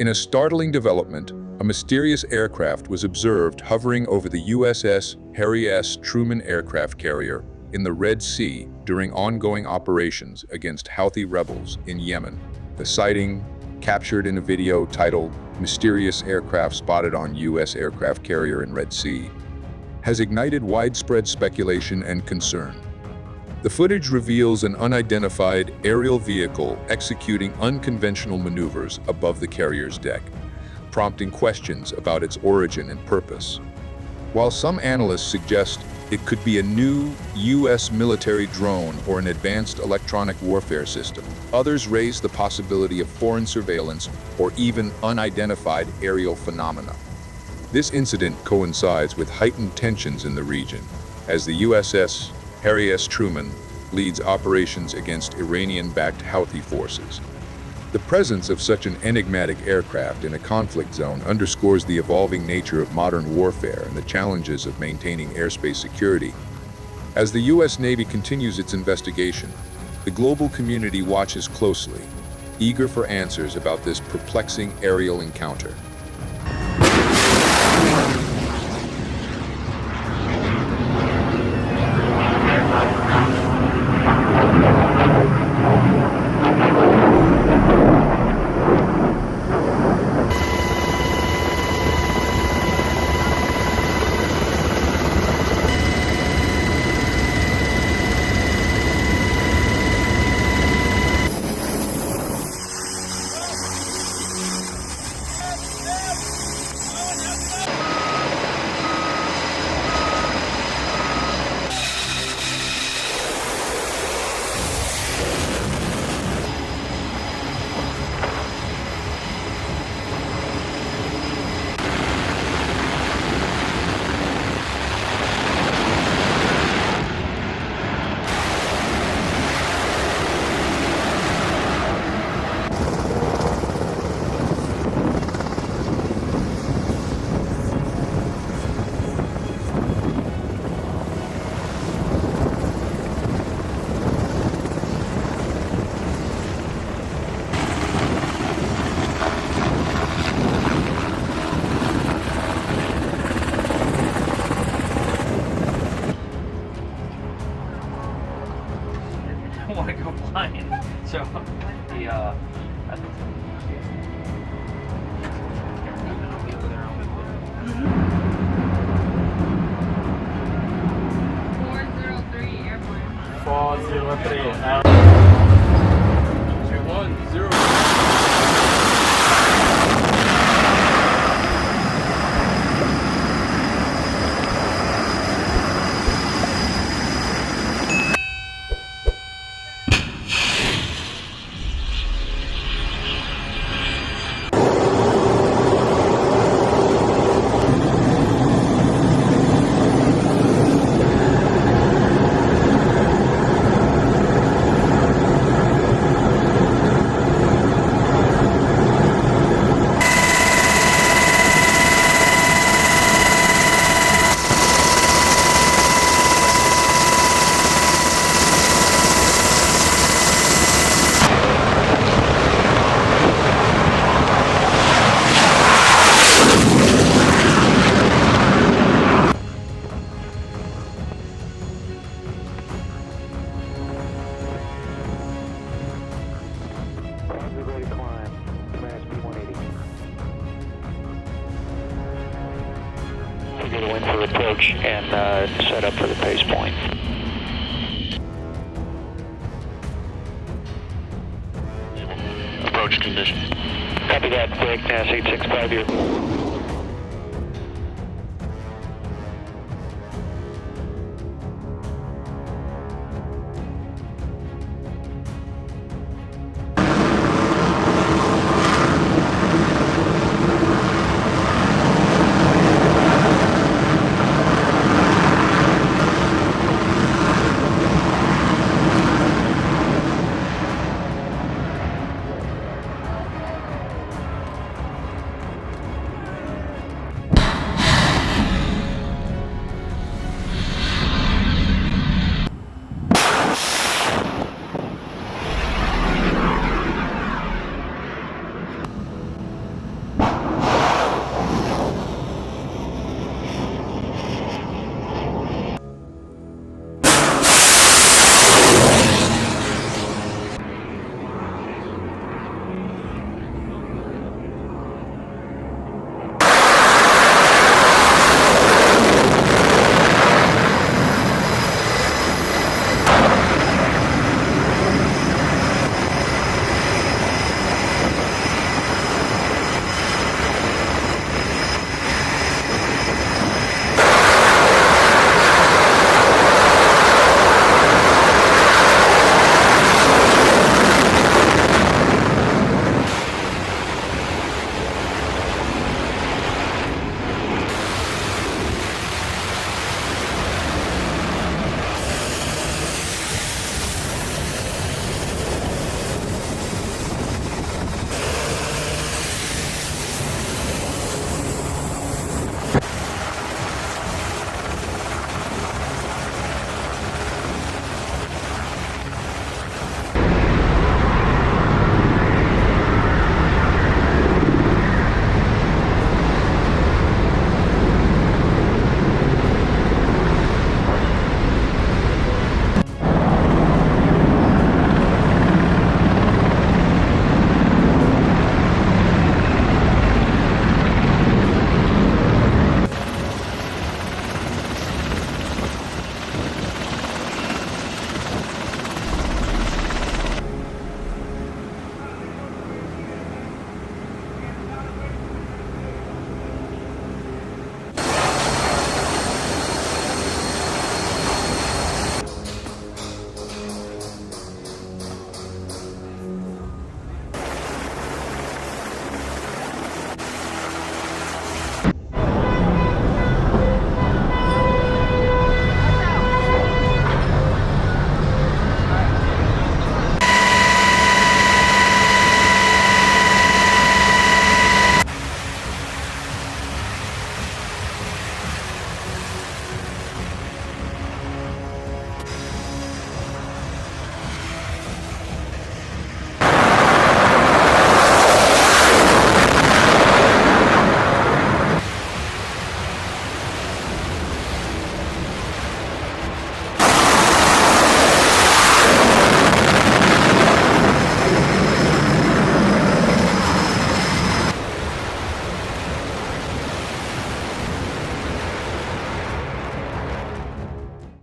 In a startling development, a mysterious aircraft was observed hovering over the USS Harry S. Truman aircraft carrier in the Red Sea during ongoing operations against Houthi rebels in Yemen. The sighting, captured in a video titled "Mysterious Aircraft Spotted on U.S. Aircraft Carrier in Red Sea," has ignited widespread speculation and concern. The footage reveals an unidentified aerial vehicle executing unconventional maneuvers above the carrier's deck, prompting questions about its origin and purpose. While some analysts suggest it could be a new U.S. military drone or an advanced electronic warfare system, others raise the possibility of foreign surveillance or even unidentified aerial phenomena. This incident coincides with heightened tensions in the region, as the USS Harry S. Truman leads operations against Iranian-backed Houthi forces. The presence of such an enigmatic aircraft in a conflict zone underscores the evolving nature of modern warfare and the challenges of maintaining airspace security. As the U.S. Navy continues its investigation, the global community watches closely, eager for answers about this perplexing aerial encounter. Want to go blind, so the Airplane. 403. 210. Ready to climb. Command speed 180. We're going to win for approach and set up for the pace point. Approach condition. Copy that, Greg, Pass 865 here.